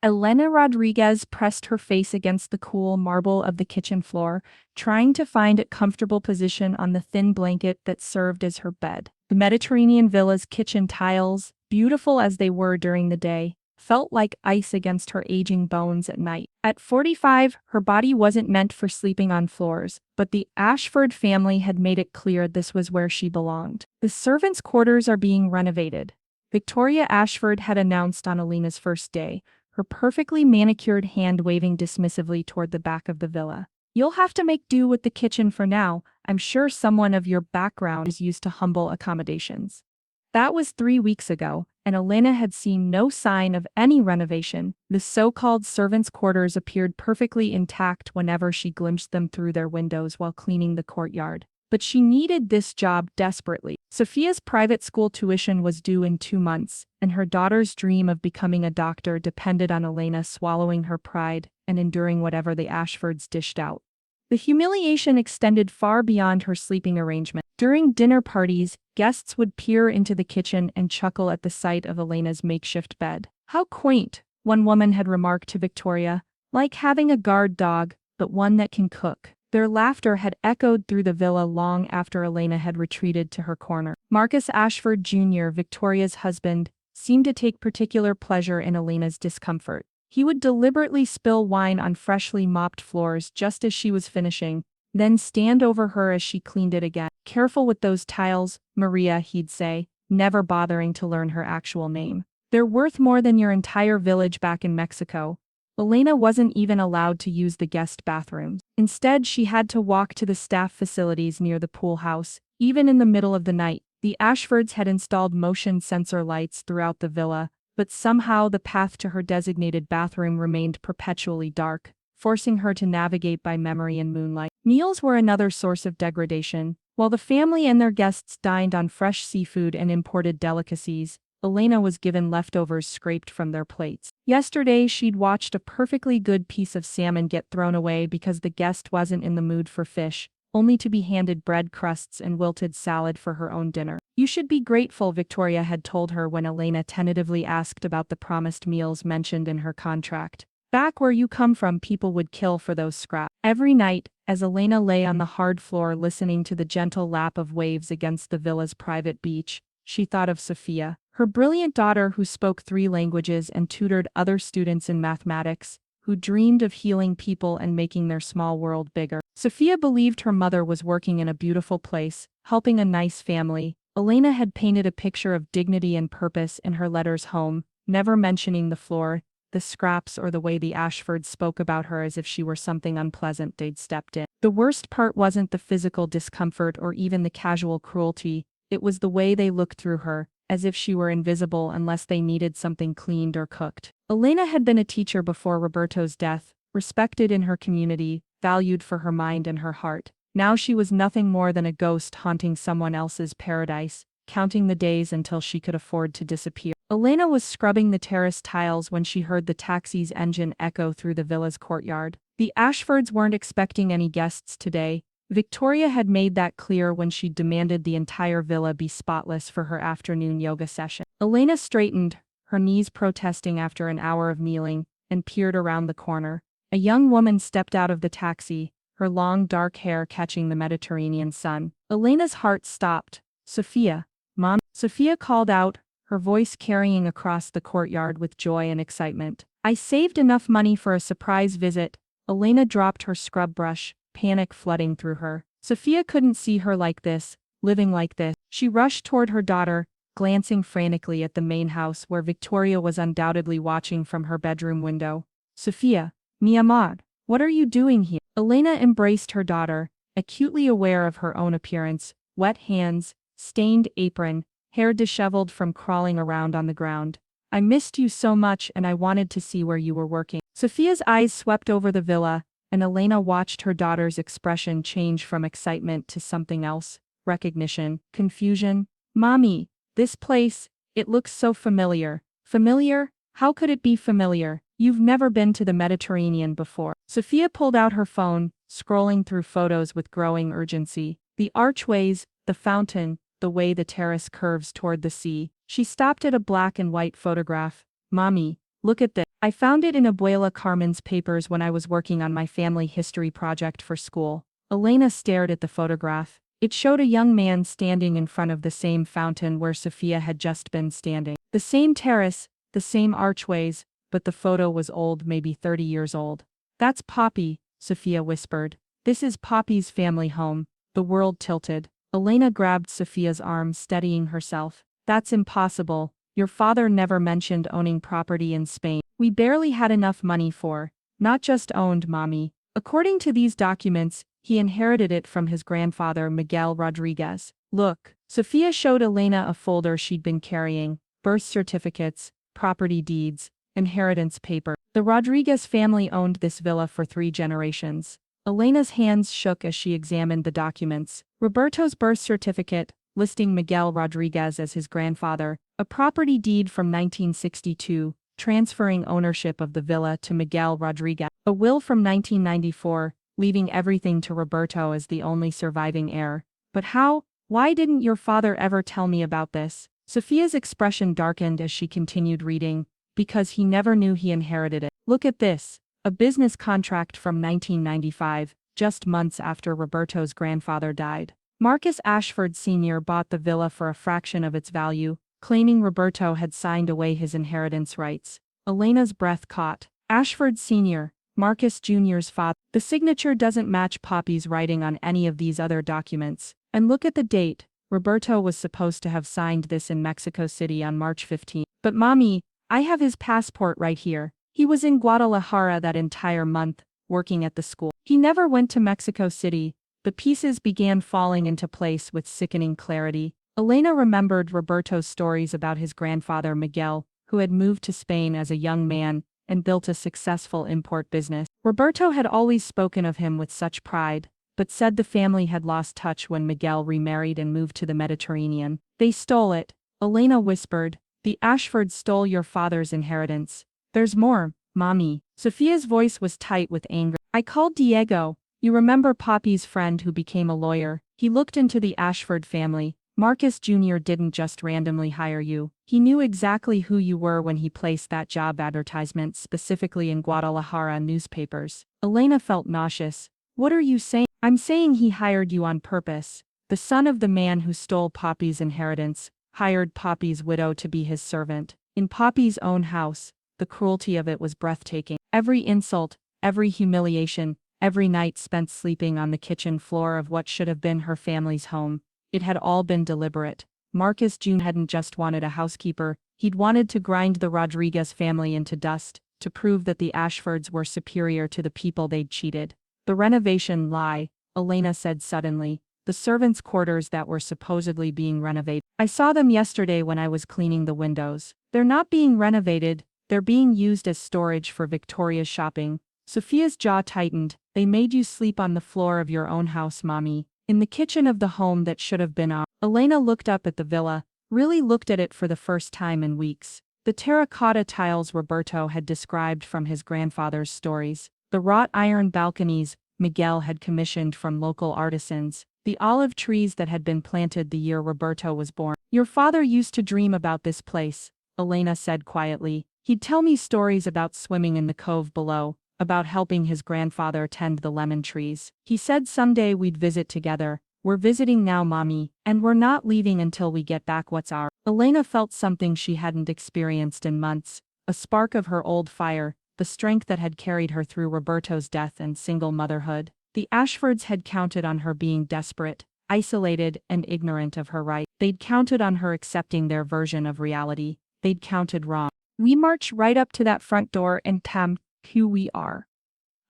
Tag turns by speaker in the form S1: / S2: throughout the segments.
S1: Elena Rodriguez pressed her face against the cool marble of the kitchen floor, trying to find a comfortable position on the thin blanket that served as her bed. The Mediterranean villa's kitchen tiles, beautiful as they were during the day, felt like ice against her aging bones at night. At 45, her body wasn't meant for sleeping on floors, but the Ashford family had made it clear this was where she belonged. The servants' quarters are being renovated. Victoria Ashford had announced on Elena's first day, her perfectly manicured hand waving dismissively toward the back of the villa. You'll have to make do with the kitchen for now. I'm sure someone of your background is used to humble accommodations. That was 3 weeks ago, and Elena had seen no sign of any renovation. The so-called servants' quarters appeared perfectly intact whenever she glimpsed them through their windows while cleaning the courtyard. But she needed this job desperately. Sofia's private school tuition was due in 2 months, and her daughter's dream of becoming a doctor depended on Elena swallowing her pride and enduring whatever the Ashfords dished out. The humiliation extended far beyond her sleeping arrangement. During dinner parties, guests would peer into the kitchen and chuckle at the sight of Elena's makeshift bed. How quaint, one woman had remarked to Victoria, like having a guard dog, but one that can cook. Their laughter had echoed through the villa long after Elena had retreated to her corner. Marcus Ashford Jr., Victoria's husband, seemed to take particular pleasure in Elena's discomfort. He would deliberately spill wine on freshly mopped floors just as she was finishing, then stand over her as she cleaned it again. Careful with those tiles, Maria, he'd say, never bothering to learn her actual name. They're worth more than your entire village back in Mexico. Elena wasn't even allowed to use the guest bathrooms. Instead, she had to walk to the staff facilities near the pool house, even in the middle of the night. The Ashfords had installed motion sensor lights throughout the villa, but somehow the path to her designated bathroom remained perpetually dark, forcing her to navigate by memory in moonlight. Meals were another source of degradation. While the family and their guests dined on fresh seafood and imported delicacies, Elena was given leftovers scraped from their plates. Yesterday, she'd watched a perfectly good piece of salmon get thrown away because the guest wasn't in the mood for fish, only to be handed bread crusts and wilted salad for her own dinner. You should be grateful, Victoria had told her when Elena tentatively asked about the promised meals mentioned in her contract. Back where you come from, people would kill for those scraps. Every night, as Elena lay on the hard floor listening to the gentle lap of waves against the villa's private beach, she thought of Sofia, her brilliant daughter who spoke 3 languages and tutored other students in mathematics, who dreamed of healing people and making their small world bigger. Sofia believed her mother was working in a beautiful place, helping a nice family. Elena had painted a picture of dignity and purpose in her letters home, never mentioning the floor, the scraps, or the way the Ashfords spoke about her as if she were something unpleasant they'd stepped in. The worst part wasn't the physical discomfort or even the casual cruelty, it was the way they looked through her, as if she were invisible unless they needed something cleaned or cooked. Elena had been a teacher before Roberto's death, respected in her community, valued for her mind and her heart. Now she was nothing more than a ghost haunting someone else's paradise, counting the days until she could afford to disappear. Elena was scrubbing the terrace tiles when she heard the taxi's engine echo through the villa's courtyard. The Ashfords weren't expecting any guests today. Victoria had made that clear when she demanded the entire villa be spotless for her afternoon yoga session. Elena straightened, her knees protesting after an hour of kneeling, and peered around the corner. A young woman stepped out of the taxi, her long dark hair catching the Mediterranean sun. Elena's heart stopped. Sofia, Mom. Sofia called out, her voice carrying across the courtyard with joy and excitement. I saved enough money for a surprise visit. Elena dropped her scrub brush, panic flooding through her. Sofia couldn't see her like this, living like this. She rushed toward her daughter, glancing frantically at the main house where Victoria was undoubtedly watching from her bedroom window. Sofia, mi amor, what are you doing here? Elena embraced her daughter, acutely aware of her own appearance, wet hands, stained apron, hair disheveled from crawling around on the ground. I missed you so much and I wanted to see where you were working. Sofia's eyes swept over the villa, and Elena watched her daughter's expression change from excitement to something else, recognition, confusion. Mommy, this place, it looks so familiar. Familiar? How could it be familiar? You've never been to the Mediterranean before. Sofia pulled out her phone, scrolling through photos with growing urgency. The archways, the fountain, the way the terrace curves toward the sea. She stopped at a black and white photograph. Mommy, Look at this. I found it in Abuela Carmen's papers when I was working on my family history project for school. Elena stared at the photograph. It showed a young man standing in front of the same fountain where Sofia had just been standing. The same terrace, the same archways, but the photo was old, maybe 30 years old. That's Poppy, Sofia whispered. This is Poppy's family home. The world tilted. Elena grabbed Sofia's arm, steadying herself. That's impossible. Your father never mentioned owning property in Spain. We barely had enough money for, not just owned, Mommy. According to these documents, he inherited it from his grandfather Miguel Rodriguez. Look, Sofia showed Elena a folder she'd been carrying, birth certificates, property deeds, inheritance paper. The Rodriguez family owned this villa for 3 generations. Elena's hands shook as she examined the documents. Roberto's birth certificate, listing Miguel Rodriguez as his grandfather, a property deed from 1962, transferring ownership of the villa to Miguel Rodriguez, a will from 1994, leaving everything to Roberto as the only surviving heir. But how? Why didn't your father ever tell me about this? Sofia's expression darkened as she continued reading. Because he never knew he inherited it. Look at this. A business contract from 1995, just months after Roberto's grandfather died. Marcus Ashford Sr. bought the villa for a fraction of its value, claiming Roberto had signed away his inheritance rights. Elena's breath caught. Ashford Sr., Marcus Jr.'s father. The signature doesn't match Poppy's writing on any of these other documents. And look at the date. Roberto was supposed to have signed this in Mexico City on March 15. But Mommy, I have his passport right here. He was in Guadalajara that entire month, working at the school. He never went to Mexico City. The pieces began falling into place with sickening clarity. Elena remembered Roberto's stories about his grandfather Miguel, who had moved to Spain as a young man and built a successful import business. Roberto had always spoken of him with such pride, but said the family had lost touch when Miguel remarried and moved to the Mediterranean. They stole it, Elena whispered. The Ashfords stole your father's inheritance. There's more, Mommy. Sofia's voice was tight with anger. I called Diego. You remember Poppy's friend who became a lawyer? He looked into the Ashford family. Marcus Jr. didn't just randomly hire you. He knew exactly who you were when he placed that job advertisement specifically in Guadalajara newspapers. Elena felt nauseous. What are you saying? I'm saying he hired you on purpose. The son of the man who stole Poppy's inheritance hired Poppy's widow to be his servant. In Poppy's own house, the cruelty of it was breathtaking. Every insult, every humiliation, every night spent sleeping on the kitchen floor of what should have been her family's home. It had all been deliberate. Marcus Jr. hadn't just wanted a housekeeper, he'd wanted to grind the Rodriguez family into dust, to prove that the Ashfords were superior to the people they'd cheated. The renovation lie, Elena said suddenly. The servants' quarters that were supposedly being renovated. I saw them yesterday when I was cleaning the windows. They're not being renovated, they're being used as storage for Victoria's shopping. Sofia's jaw tightened. They made you sleep on the floor of your own house, Mommy. In the kitchen of the home that should have been ours. Elena looked up at the villa, really looked at it for the first time in weeks. The terracotta tiles Roberto had described from his grandfather's stories. The wrought iron balconies Miguel had commissioned from local artisans. The olive trees that had been planted the year Roberto was born. Your father used to dream about this place, Elena said quietly. He'd tell me stories about swimming in the cove below, about helping his grandfather tend the lemon trees. He said someday we'd visit together. We're visiting now, Mommy, and we're not leaving until we get back what's ours. Elena felt something she hadn't experienced in months, a spark of her old fire, the strength that had carried her through Roberto's death and single motherhood. The Ashfords had counted on her being desperate, isolated, and ignorant of her right. They'd counted on her accepting their version of reality. They'd counted wrong. We march right up to that front door and tell who we are,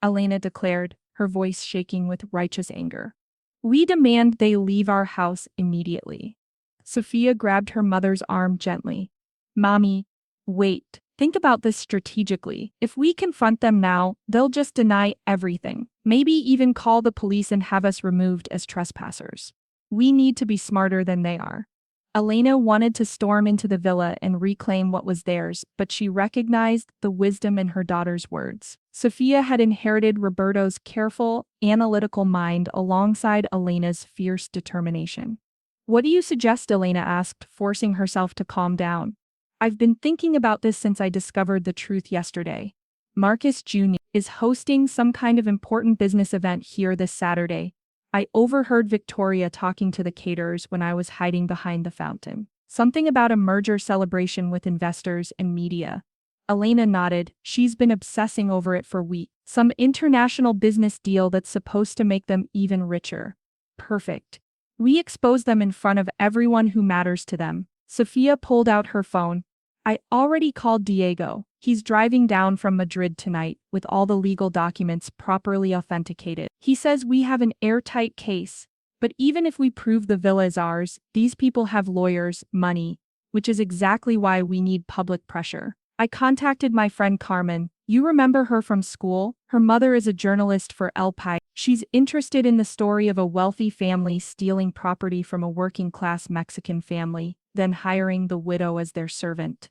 S1: Elena declared, her voice shaking with righteous anger. We demand they leave our house immediately. Sofia grabbed her mother's arm gently. Mommy, wait. Think about this strategically. If we confront them now, they'll just deny everything. Maybe even call the police and have us removed as trespassers. We need to be smarter than they are. Elena wanted to storm into the villa and reclaim what was theirs, but she recognized the wisdom in her daughter's words. Sofia had inherited Roberto's careful, analytical mind alongside Elena's fierce determination. What do you suggest? Elena asked, forcing herself to calm down. I've been thinking about this since I discovered the truth yesterday. Marcus Jr. is hosting some kind of important business event here this Saturday. I overheard Victoria talking to the caterers when I was hiding behind the fountain. Something about a merger celebration with investors and media. Elena nodded. She's been obsessing over it for weeks. Some international business deal that's supposed to make them even richer. Perfect. We expose them in front of everyone who matters to them. Sofia pulled out her phone. I already called Diego. He's driving down from Madrid tonight with all the legal documents properly authenticated. He says we have an airtight case. But even if we prove the villa is ours, these people have lawyers, money, which is exactly why we need public pressure. I contacted my friend Carmen. You remember her from school? Her mother is a journalist for El País. She's interested in the story of a wealthy family stealing property from a working-class Mexican family, then hiring the widow as their servant.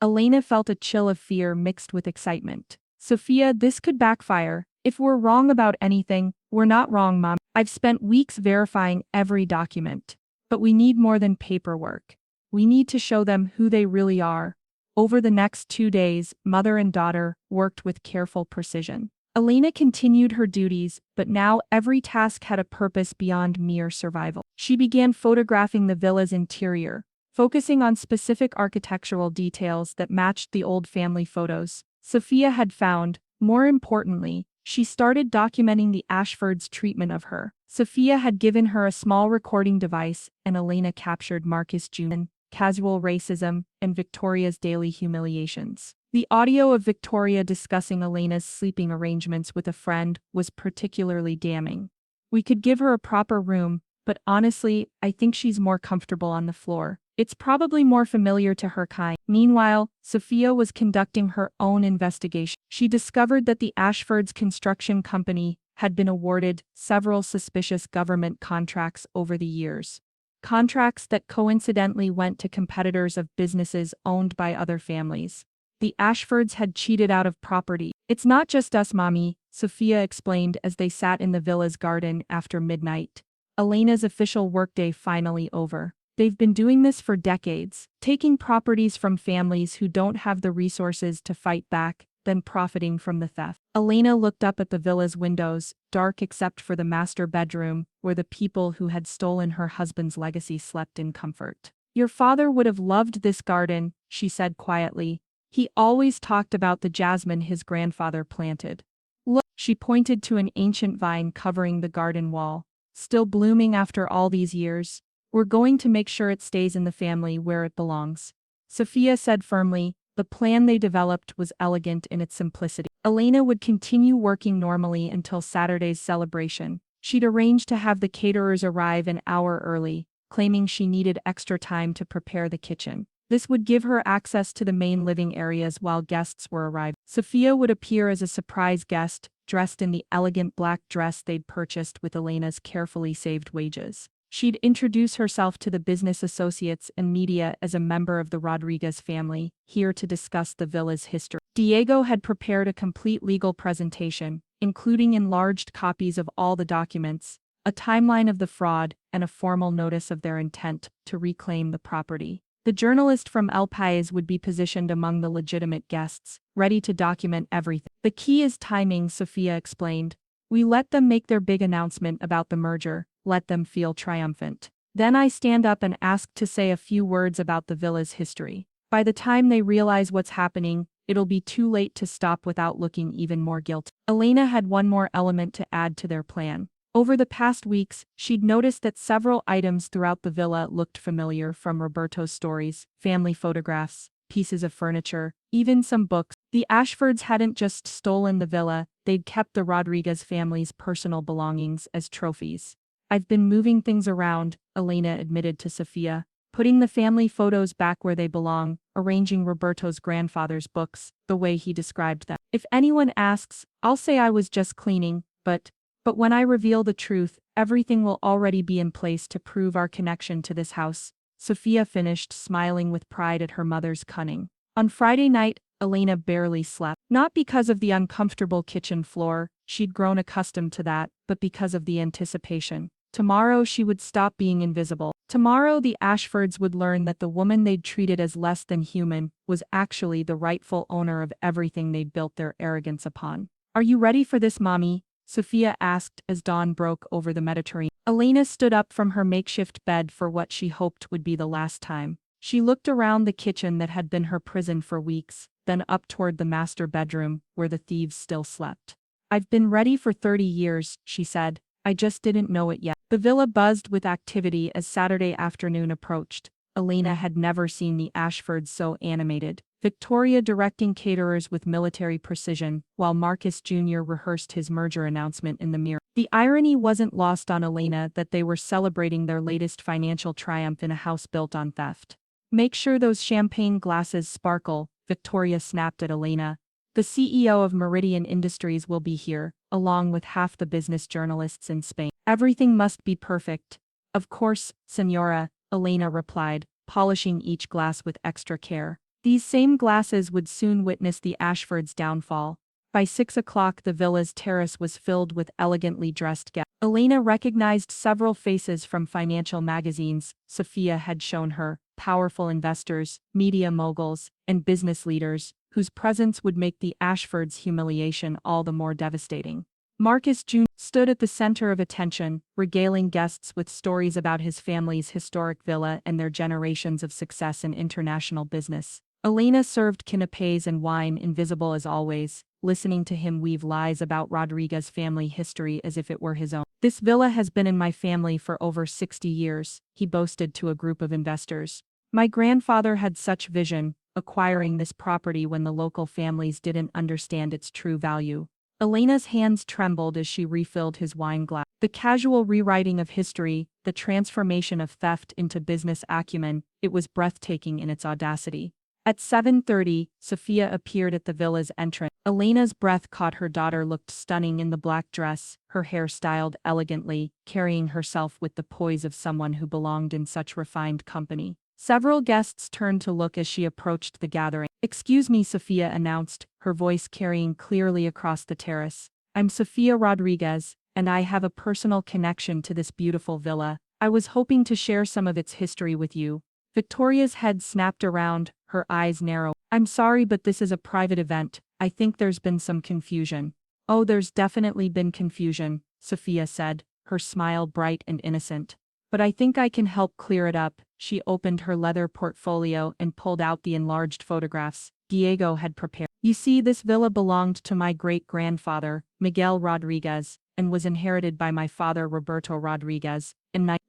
S1: Elena felt a chill of fear mixed with excitement. Sofia, this could backfire. If we're wrong about anything, we're not wrong, Mom. I've spent weeks verifying every document. But we need more than paperwork. We need to show them who they really are. Over the next 2 days, mother and daughter worked with careful precision. Elena continued her duties, but now every task had a purpose beyond mere survival. She began photographing the villa's interior, focusing on specific architectural details that matched the old family photos Sofia had found. More importantly, she started documenting the Ashfords' treatment of her. Sofia had given her a small recording device, and Elena captured Marcus Jr., casual racism, and Victoria's daily humiliations. The audio of Victoria discussing Elena's sleeping arrangements with a friend was particularly damning. We could give her a proper room, but honestly, I think she's more comfortable on the floor. It's probably more familiar to her kind. Meanwhile, Sofia was conducting her own investigation. She discovered that the Ashfords Construction Company had been awarded several suspicious government contracts over the years. Contracts that coincidentally went to competitors of businesses owned by other families. The Ashfords had cheated out of property. It's not just us, Mommy, Sofia explained as they sat in the villa's garden after midnight. Elena's official workday finally over. They've been doing this for decades, taking properties from families who don't have the resources to fight back, then profiting from the theft. Elena looked up at the villa's windows, dark except for the master bedroom, where the people who had stolen her husband's legacy slept in comfort. Your father would have loved this garden, she said quietly. He always talked about the jasmine his grandfather planted. Look, she pointed to an ancient vine covering the garden wall, still blooming after all these years. We're going to make sure it stays in the family where it belongs. Sofia said firmly. The plan they developed was elegant in its simplicity. Elena would continue working normally until Saturday's celebration. She'd arranged to have the caterers arrive an hour early, claiming she needed extra time to prepare the kitchen. This would give her access to the main living areas while guests were arriving. Sofia would appear as a surprise guest, dressed in the elegant black dress they'd purchased with Elena's carefully saved wages. She'd introduce herself to the business associates and media as a member of the Rodriguez family, here to discuss the villa's history. Diego had prepared a complete legal presentation, including enlarged copies of all the documents, a timeline of the fraud, and a formal notice of their intent to reclaim the property. The journalist from El País would be positioned among the legitimate guests, ready to document everything. The key is timing, Sofia explained. We let them make their big announcement about the merger. Let them feel triumphant. Then I stand up and ask to say a few words about the villa's history. By the time they realize what's happening, it'll be too late to stop without looking even more guilty. Elena had one more element to add to their plan. Over the past weeks, she'd noticed that several items throughout the villa looked familiar, from Roberto's stories, family photographs, pieces of furniture, even some books. The Ashfords hadn't just stolen the villa, they'd kept the Rodriguez family's personal belongings as trophies. I've been moving things around, Elena admitted to Sofia, putting the family photos back where they belong, arranging Roberto's grandfather's books, the way he described them. If anyone asks, I'll say I was just cleaning, but when I reveal the truth, everything will already be in place to prove our connection to this house. Sofia finished, smiling with pride at her mother's cunning. On Friday night, Elena barely slept. Not because of the uncomfortable kitchen floor, she'd grown accustomed to that, but because of the anticipation. Tomorrow she would stop being invisible. Tomorrow the Ashfords would learn that the woman they'd treated as less than human was actually the rightful owner of everything they'd built their arrogance upon. "Are you ready for this, Mommy?" Sofia asked as dawn broke over the Mediterranean. Elena stood up from her makeshift bed for what she hoped would be the last time. She looked around the kitchen that had been her prison for weeks, then up toward the master bedroom, where the thieves still slept. "I've been ready for 30 years, she said. "I just didn't know it yet." The villa buzzed with activity as Saturday afternoon approached. Elena had never seen the Ashfords so animated. Victoria directing caterers with military precision, while Marcus Jr. rehearsed his merger announcement in the mirror. The irony wasn't lost on Elena that they were celebrating their latest financial triumph in a house built on theft. "Make sure those champagne glasses sparkle," Victoria snapped at Elena. "The CEO of Meridian Industries will be here, along with half the business journalists in Spain. Everything must be perfect." "Of course, Senora," Elena replied, polishing each glass with extra care. These same glasses would soon witness the Ashfords' downfall. By 6 o'clock the villa's terrace was filled with elegantly dressed guests. Elena recognized several faces from financial magazines Sofia had shown her, powerful investors, media moguls, and business leaders, whose presence would make the Ashfords' humiliation all the more devastating. Marcus Jr. stood at the center of attention, regaling guests with stories about his family's historic villa and their generations of success in international business. Elena served canapés and wine, invisible as always, listening to him weave lies about Rodriguez's family history as if it were his own. "This villa has been in my family for over 60 years, he boasted to a group of investors. "My grandfather had such vision, acquiring this property when the local families didn't understand its true value." Elena's hands trembled as she refilled his wine glass. The casual rewriting of history, the transformation of theft into business acumen, it was breathtaking in its audacity. At 7:30, Sofia appeared at the villa's entrance. Elena's breath caught. Her daughter looked stunning in the black dress, her hair styled elegantly, carrying herself with the poise of someone who belonged in such refined company. Several guests turned to look as she approached the gathering. "Excuse me," Sofia announced, her voice carrying clearly across the terrace. "I'm Sofia Rodriguez, and I have a personal connection to this beautiful villa. I was hoping to share some of its history with you." Victoria's head snapped around, her eyes narrow. "I'm sorry, but this is a private event. I think there's been some confusion." "Oh, there's definitely been confusion," Sofia said, her smile bright and innocent. "But I think I can help clear it up." She opened her leather portfolio and pulled out the enlarged photographs Diego had prepared. "You see, this villa belonged to my great-grandfather, Miguel Rodriguez, and was inherited by my father Roberto Rodriguez.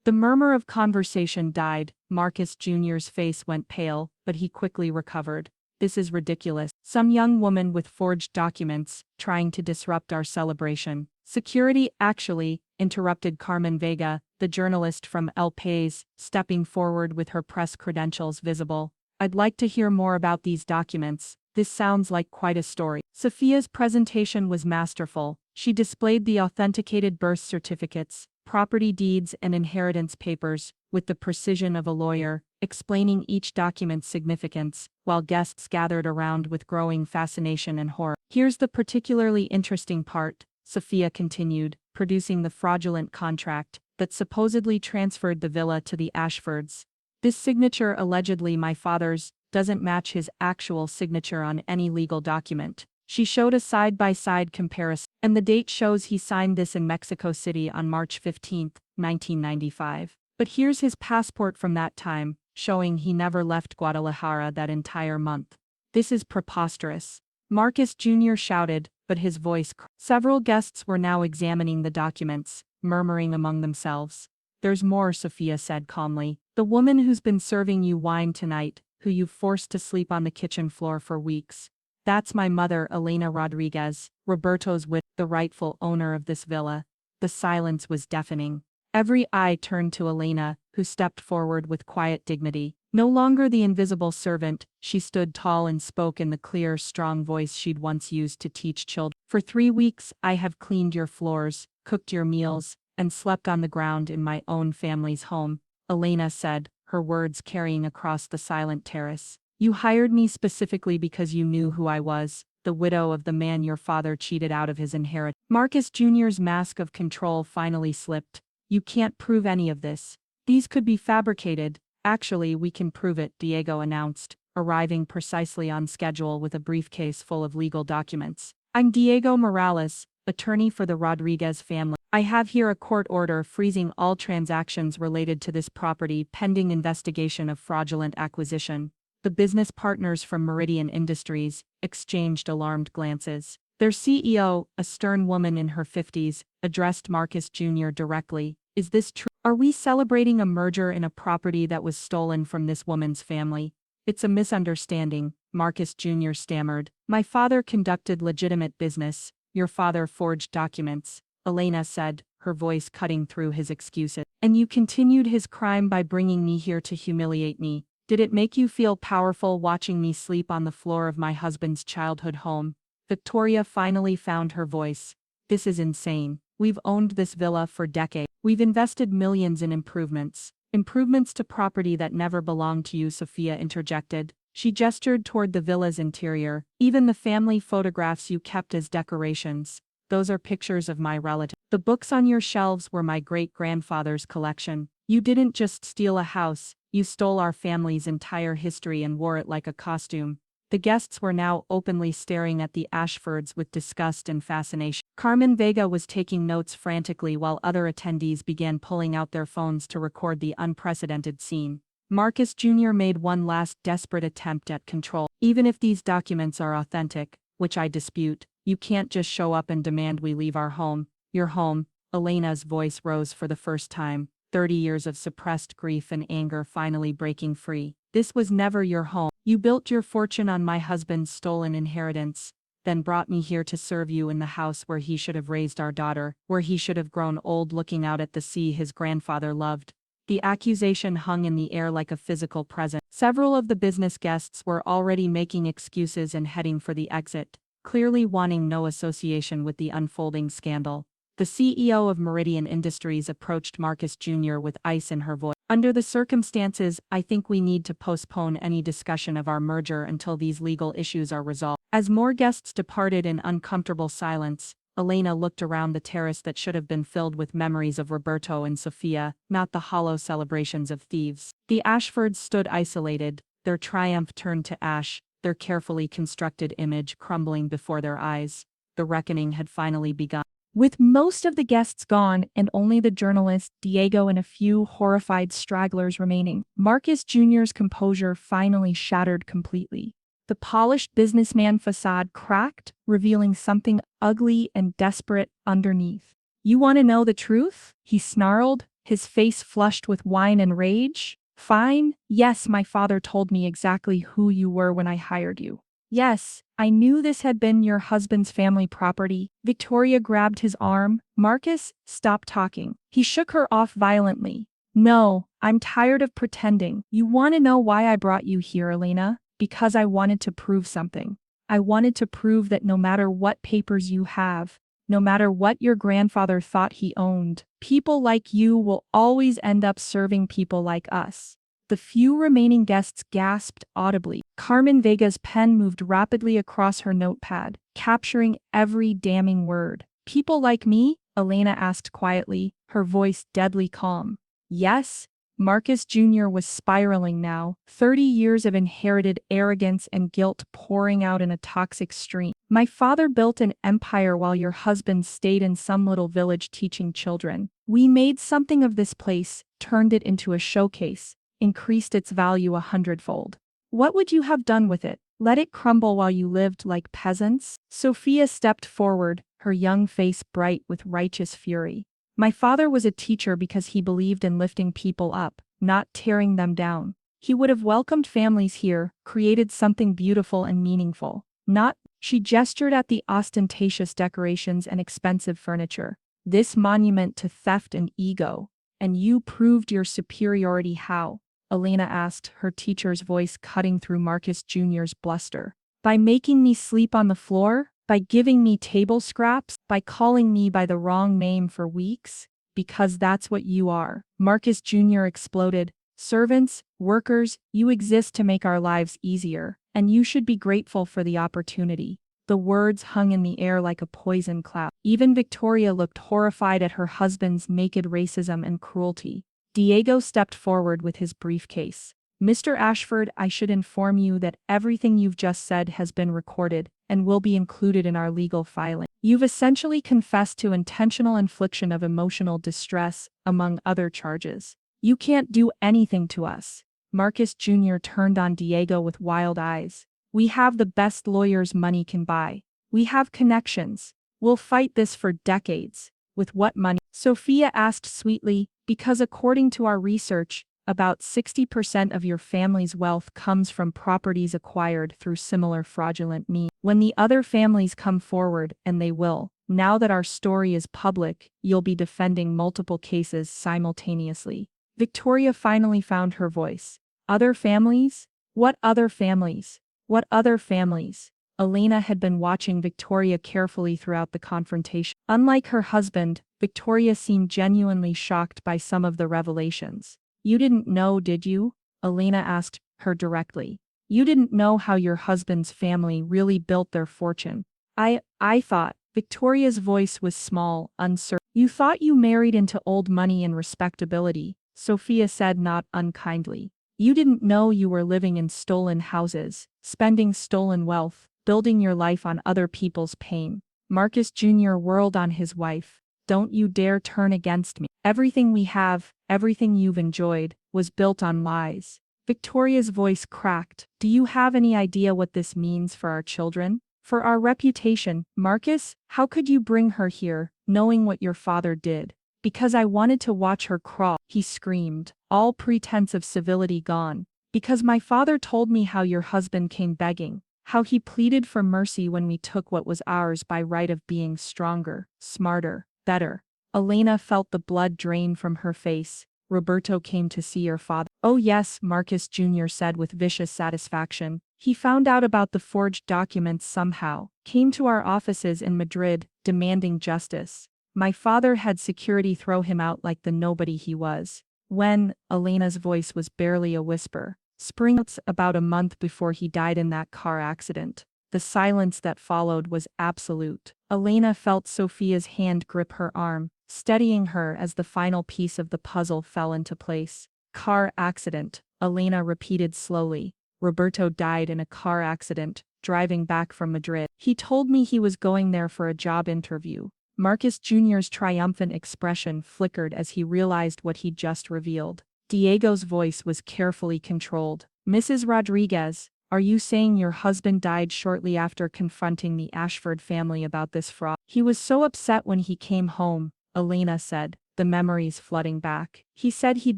S1: The murmur of conversation died. Marcus Jr.'s face went pale, but he quickly recovered. "This is ridiculous. Some young woman with forged documents, trying to disrupt our celebration." "Security, actually," interrupted Carmen Vega, the journalist from El País, stepping forward with her press credentials visible. "I'd like to hear more about these documents. This sounds like quite a story." Sofia's presentation was masterful. She displayed the authenticated birth certificates, property deeds and inheritance papers, with the precision of a lawyer, explaining each document's significance, while guests gathered around with growing fascination and horror. "Here's the particularly interesting part," Sofia continued, producing the fraudulent contract that supposedly transferred the villa to the Ashfords. "This signature, allegedly my father's, doesn't match his actual signature on any legal document." She showed a side-by-side comparison, and the date shows he signed this in Mexico City on March 15, 1995. But here's his passport from that time, showing he never left Guadalajara that entire month. "This is preposterous," Marcus Jr. shouted, but his voice cracked. Several guests were now examining the documents, murmuring among themselves. "There's more," Sofia said calmly. "The woman who's been serving you wine tonight, who you've forced to sleep on the kitchen floor for weeks. That's my mother, Elena Rodriguez, Roberto's widow, the rightful owner of this villa." The silence was deafening. Every eye turned to Elena, who stepped forward with quiet dignity. No longer the invisible servant, she stood tall and spoke in the clear, strong voice she'd once used to teach children. "For 3 weeks, I have cleaned your floors, cooked your meals, and slept on the ground in my own family's home," Elena said, her words carrying across the silent terrace. "You hired me specifically because you knew who I was, the widow of the man your father cheated out of his inheritance." Marcus Jr.'s mask of control finally slipped. "You can't prove any of this." These could be fabricated. Actually, we can prove it, Diego announced, arriving precisely on schedule with a briefcase full of legal documents. I'm Diego Morales, attorney for the Rodriguez family. I have here a court order freezing all transactions related to this property pending investigation of fraudulent acquisition. The business partners from Meridian Industries exchanged alarmed glances. Their CEO, a stern woman in her 50s, addressed Marcus Jr. directly. Is this true? Are we celebrating a merger in a property that was stolen from this woman's family? It's a misunderstanding, Marcus Jr. stammered. My father conducted legitimate business. Your father forged documents, Elena said, her voice cutting through his excuses. And you continued his crime by bringing me here to humiliate me. Did it make you feel powerful watching me sleep on the floor of my husband's childhood home? Victoria finally found her voice. This is insane. We've owned this villa for decades. We've invested millions in improvements. Improvements to property that never belonged to you, Sofia interjected. She gestured toward the villa's interior. Even the family photographs you kept as decorations. Those are pictures of my relatives. The books on your shelves were my great-grandfather's collection. You didn't just steal a house, you stole our family's entire history and wore it like a costume. The guests were now openly staring at the Ashfords with disgust and fascination. Carmen Vega was taking notes frantically while other attendees began pulling out their phones to record the unprecedented scene. Marcus Jr. made one last desperate attempt at control. Even if these documents are authentic, which I dispute, you can't just show up and demand we leave our home. Your home, Elena's voice rose for the first time, 30 years of suppressed grief and anger finally breaking free. This was never your home. You built your fortune on my husband's stolen inheritance, then brought me here to serve you in the house where he should have raised our daughter, where he should have grown old looking out at the sea his grandfather loved. The accusation hung in the air like a physical presence. Several of the business guests were already making excuses and heading for the exit, clearly wanting no association with the unfolding scandal. The CEO of Meridian Industries approached Marcus Jr. with ice in her voice. Under the circumstances, I think we need to postpone any discussion of our merger until these legal issues are resolved. As more guests departed in uncomfortable silence, Elena looked around the terrace that should have been filled with memories of Roberto and Sofia, not the hollow celebrations of thieves. The Ashfords stood isolated, their triumph turned to ash, their carefully constructed image crumbling before their eyes. The reckoning had finally begun. With most of the guests gone and only the journalist, Diego, and a few horrified stragglers remaining, Marcus Jr.'s composure finally shattered completely. The polished businessman facade cracked, revealing something ugly and desperate underneath. You want to know the truth? He snarled, his face flushed with wine and rage. Fine, yes, my father told me exactly who you were when I hired you. Yes, I knew this had been your husband's family property. Victoria grabbed his arm. Marcus, stop talking. He shook her off violently. No, I'm tired of pretending. You want to know why I brought you here, Elena? Because I wanted to prove something. I wanted to prove that no matter what papers you have, no matter what your grandfather thought he owned, people like you will always end up serving people like us. The few remaining guests gasped audibly. Carmen Vega's pen moved rapidly across her notepad, capturing every damning word. People like me? Elena asked quietly, her voice deadly calm. Yes? Marcus Jr. was spiraling now, 30 years of inherited arrogance and guilt pouring out in a toxic stream. My father built an empire while your husband stayed in some little village teaching children. We made something of this place, turned it into a showcase, increased its value 100-fold. What would you have done with it? Let it crumble while you lived like peasants? Sofia stepped forward, her young face bright with righteous fury. My father was a teacher because he believed in lifting people up, not tearing them down. He would have welcomed families here, created something beautiful and meaningful. Not, she gestured at the ostentatious decorations and expensive furniture. This monument to theft and ego. And you proved your superiority how? Elena asked, her teacher's voice cutting through Marcus Jr.'s bluster. By making me sleep on the floor? By giving me table scraps? By calling me by the wrong name for weeks? Because that's what you are. Marcus Jr. exploded. Servants, workers, you exist to make our lives easier, and you should be grateful for the opportunity. The words hung in the air like a poison cloud. Even Victoria looked horrified at her husband's naked racism and cruelty. Diego stepped forward with his briefcase. Mr. Ashford, I should inform you that everything you've just said has been recorded and will be included in our legal filing. You've essentially confessed to intentional infliction of emotional distress, among other charges. You can't do anything to us. Marcus Jr. turned on Diego with wild eyes. We have the best lawyers money can buy. We have connections. We'll fight this for decades. With what money? Sofia asked sweetly, because according to our research, about 60% of your family's wealth comes from properties acquired through similar fraudulent means. When the other families come forward, and they will, now that our story is public, you'll be defending multiple cases simultaneously. Victoria finally found her voice. Other families? What other families? What other families? Elena had been watching Victoria carefully throughout the confrontation. Unlike her husband, Victoria seemed genuinely shocked by some of the revelations. You didn't know, did you? Elena asked her directly. You didn't know how your husband's family really built their fortune. I thought. Victoria's voice was small, uncertain. You thought you married into old money and respectability, Sofia said not unkindly. You didn't know you were living in stolen houses, spending stolen wealth, building your life on other people's pain. Marcus Jr. whirled on his wife. Don't you dare turn against me. Everything we have, everything you've enjoyed, was built on lies. Victoria's voice cracked. Do you have any idea what this means for our children? For our reputation, Marcus? How could you bring her here, knowing what your father did? Because I wanted to watch her crawl, he screamed, all pretense of civility gone. Because my father told me how your husband came begging, how he pleaded for mercy when we took what was ours by right of being stronger, smarter, better. Elena felt the blood drain from her face. Roberto came to see your father. Oh yes, Marcus Jr. said with vicious satisfaction. He found out about the forged documents somehow, came to our offices in Madrid, demanding justice. My father had security throw him out like the nobody he was. When, Elena's voice was barely a whisper. Springs about a month before he died in that car accident. The silence that followed was absolute. Elena felt Sofia's hand grip her arm, steadying her as the final piece of the puzzle fell into place. Car accident, Elena repeated slowly. Roberto died in a car accident, driving back from Madrid. He told me he was going there for a job interview. Marcus Jr.'s triumphant expression flickered as he realized what he'd just revealed. Diego's voice was carefully controlled. Mrs. Rodriguez, are you saying your husband died shortly after confronting the Ashford family about this fraud? He was so upset when he came home, Elena said, the memories flooding back. He said he'd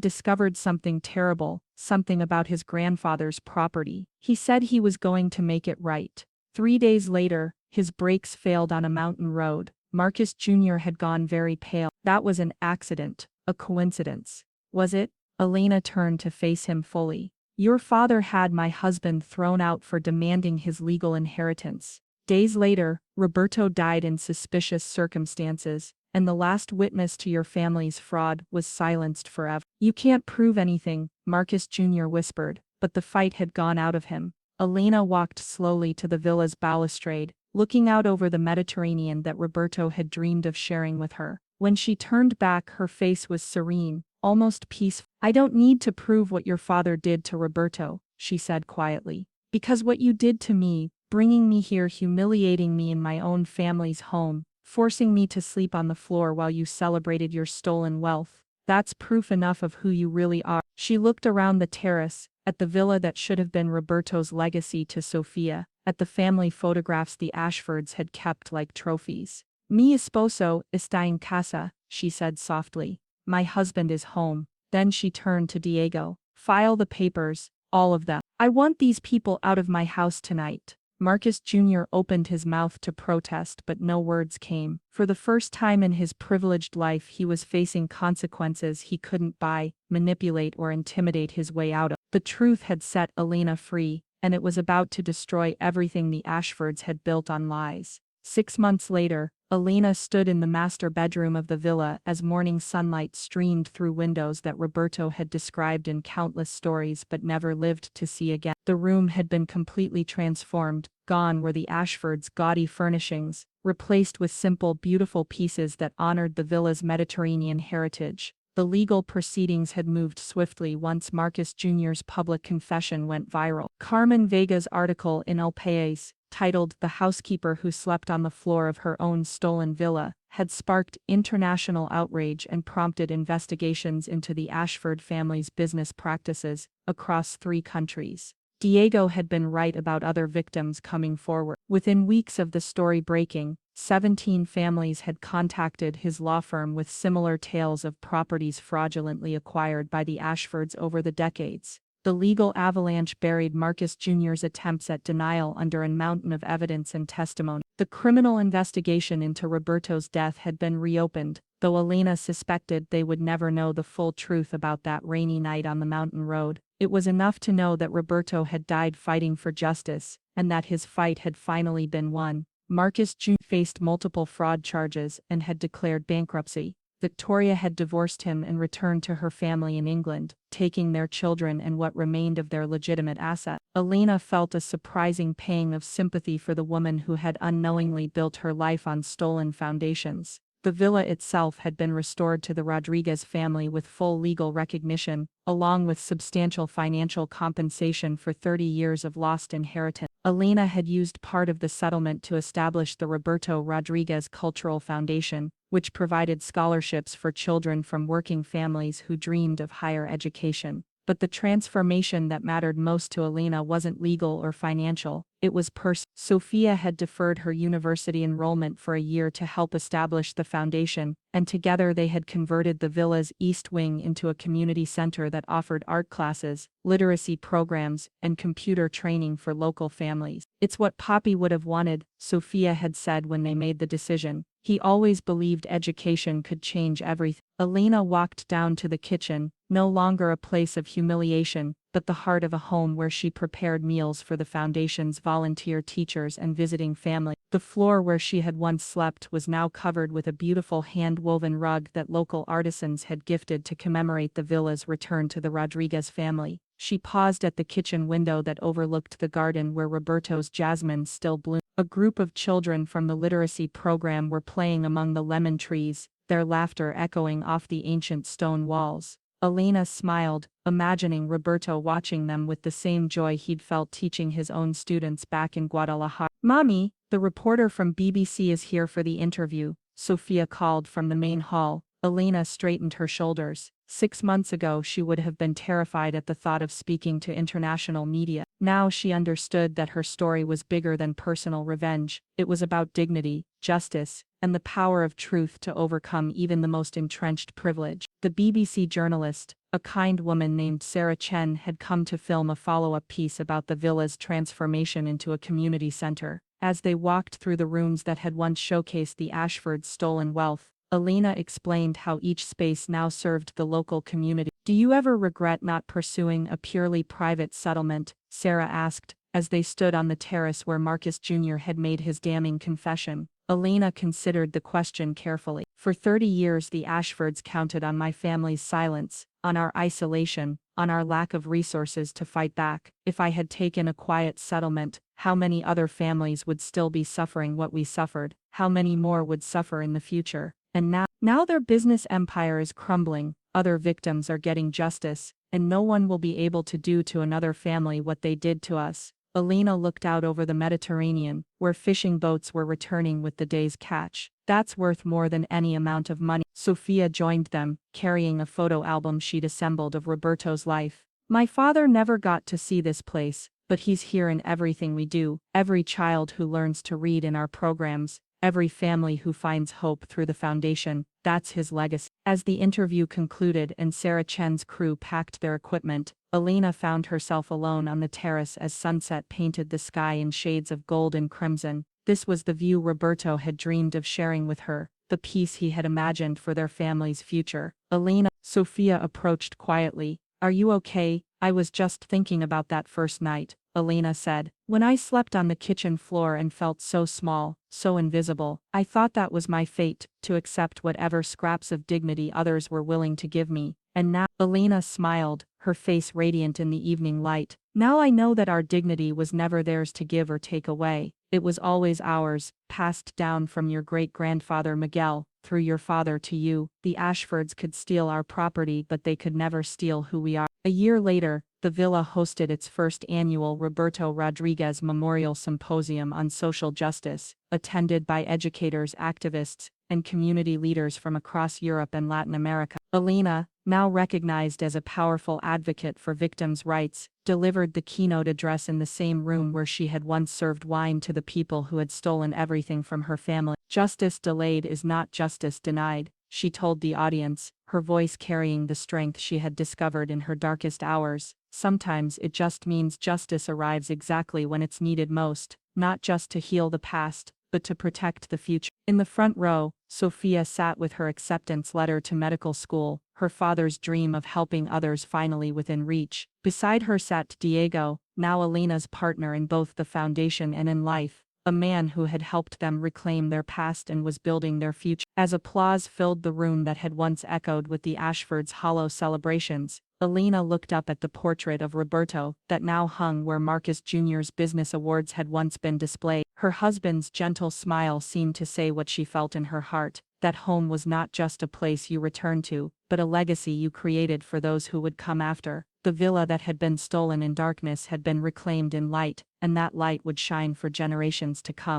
S1: discovered something terrible, something about his grandfather's property. He said he was going to make it right. 3 days later, his brakes failed on a mountain road. Marcus Jr. had gone very pale. That was an accident, a coincidence. Was it? Elena turned to face him fully. Your father had my husband thrown out for demanding his legal inheritance. Days later, Roberto died in suspicious circumstances, and the last witness to your family's fraud was silenced forever. You can't prove anything, Marcus Jr. whispered, but the fight had gone out of him. Elena walked slowly to the villa's balustrade, looking out over the Mediterranean that Roberto had dreamed of sharing with her. When she turned back, her face was serene, almost peaceful. I don't need to prove what your father did to Roberto, she said quietly. Because what you did to me, bringing me here, humiliating me in my own family's home, forcing me to sleep on the floor while you celebrated your stolen wealth, that's proof enough of who you really are. She looked around the terrace, at the villa that should have been Roberto's legacy to Sofia, at the family photographs the Ashfords had kept like trophies. Mi esposo está en casa, she said softly. My husband is home. Then she turned to Diego. File the papers, all of them. I want these people out of my house tonight. Marcus Jr. opened his mouth to protest, but no words came. For the first time in his privileged life, he was facing consequences he couldn't buy, manipulate, or intimidate his way out of. The truth had set Elena free, and it was about to destroy everything the Ashfords had built on lies. 6 months later, Elena stood in the master bedroom of the villa as morning sunlight streamed through windows that Roberto had described in countless stories but never lived to see again. The room had been completely transformed. Gone were the Ashfords' gaudy furnishings, replaced with simple, beautiful pieces that honored the villa's Mediterranean heritage. The legal proceedings had moved swiftly once Marcus Jr.'s public confession went viral. Carmen Vega's article in El País, titled "The Housekeeper Who Slept on the Floor of Her Own Stolen Villa," had sparked international outrage and prompted investigations into the Ashford family's business practices across 3 countries. Diego had been right about other victims coming forward. Within weeks of the story breaking, 17 families had contacted his law firm with similar tales of properties fraudulently acquired by the Ashfords over the decades. The legal avalanche buried Marcus Jr.'s attempts at denial under a mountain of evidence and testimony. The criminal investigation into Roberto's death had been reopened, though Elena suspected they would never know the full truth about that rainy night on the mountain road. It was enough to know that Roberto had died fighting for justice, and that his fight had finally been won. Marcus Jr. faced multiple fraud charges and had declared bankruptcy. Victoria had divorced him and returned to her family in England, taking their children and what remained of their legitimate asset. Elena felt a surprising pang of sympathy for the woman who had unknowingly built her life on stolen foundations. The villa itself had been restored to the Rodriguez family with full legal recognition, along with substantial financial compensation for 30 years of lost inheritance. Elena had used part of the settlement to establish the Roberto Rodriguez Cultural Foundation, which provided scholarships for children from working families who dreamed of higher education. But the transformation that mattered most to Elena wasn't legal or financial, it was personal. Sofia had deferred her university enrollment for a year to help establish the foundation, and together they had converted the villa's East Wing into a community center that offered art classes, literacy programs, and computer training for local families. "It's what Papi would have wanted," Sofia had said when they made the decision. "He always believed education could change everything." Elena walked down to the kitchen, no longer a place of humiliation, but the heart of a home where she prepared meals for the foundation's volunteer teachers and visiting family. The floor where she had once slept was now covered with a beautiful hand-woven rug that local artisans had gifted to commemorate the villa's return to the Rodriguez family. She paused at the kitchen window that overlooked the garden where Roberto's jasmine still bloomed. A group of children from the literacy program were playing among the lemon trees, their laughter echoing off the ancient stone walls. Elena smiled, imagining Roberto watching them with the same joy he'd felt teaching his own students back in Guadalajara. "Mommy, the reporter from BBC is here for the interview," Sofia called from the main hall. Elena straightened her shoulders. 6 months ago she would have been terrified at the thought of speaking to international media. Now she understood that her story was bigger than personal revenge. It was about dignity, justice, and the power of truth to overcome even the most entrenched privilege. The BBC journalist, a kind woman named Sarah Chen, had come to film a follow-up piece about the villa's transformation into a community center. As they walked through the rooms that had once showcased the Ashfords' stolen wealth, Elena explained how each space now served the local community. "Do you ever regret not pursuing a purely private settlement?" Sarah asked, as they stood on the terrace where Marcus Jr. had made his damning confession. Elena considered the question carefully. "For 30 years the Ashfords counted on my family's silence, on our isolation, on our lack of resources to fight back. If I had taken a quiet settlement, how many other families would still be suffering what we suffered? How many more would suffer in the future? And now their business empire is crumbling, other victims are getting justice, and no one will be able to do to another family what they did to us." Elena looked out over the Mediterranean, where fishing boats were returning with the day's catch. "That's worth more than any amount of money." Sofia joined them, carrying a photo album she'd assembled of Roberto's life. "My father never got to see this place, but he's here in everything we do, every child who learns to read in our programs, every family who finds hope through the foundation, that's his legacy." As the interview concluded and Sarah Chen's crew packed their equipment, Elena found herself alone on the terrace as sunset painted the sky in shades of gold and crimson. This was the view Roberto had dreamed of sharing with her, the peace he had imagined for their family's future. "Elena," Sofia approached quietly. "Are you okay? I was just thinking about that first night," Elena said. "When I slept on the kitchen floor and felt so small, so invisible, I thought that was my fate, to accept whatever scraps of dignity others were willing to give me. And now," Elena smiled, her face radiant in the evening light, Now I know that our dignity was never theirs to give or take away, it was always ours, passed down from your great-grandfather Miguel, through your father to you. The Ashfords could steal our property, but they could never steal who we are. A year later, the villa hosted its first annual Roberto Rodriguez Memorial Symposium on Social Justice, attended by educators, activists, and community leaders from across Europe and Latin America. Elena, now recognized as a powerful advocate for victims' rights, delivered the keynote address in the same room where she had once served wine to the people who had stolen everything from her family. Justice delayed is not justice denied, she told the audience, her voice carrying the strength she had discovered in her darkest hours. Sometimes it just means justice arrives exactly when it's needed most, not just to heal the past, but to protect the future. In the front row, Sofia sat with her acceptance letter to medical school, her father's dream of helping others finally within reach. Beside her sat Diego, now Elena's partner in both the foundation and in life, a man who had helped them reclaim their past and was building their future. As applause filled the room that had once echoed with the Ashfords' hollow celebrations, Elena looked up at the portrait of Roberto that now hung where Marcus Jr.'s business awards had once been displayed. Her husband's gentle smile seemed to say what she felt in her heart, that home was not just a place you return to, but a legacy you created for those who would come after. The villa that had been stolen in darkness had been reclaimed in light, and that light would shine for generations to come.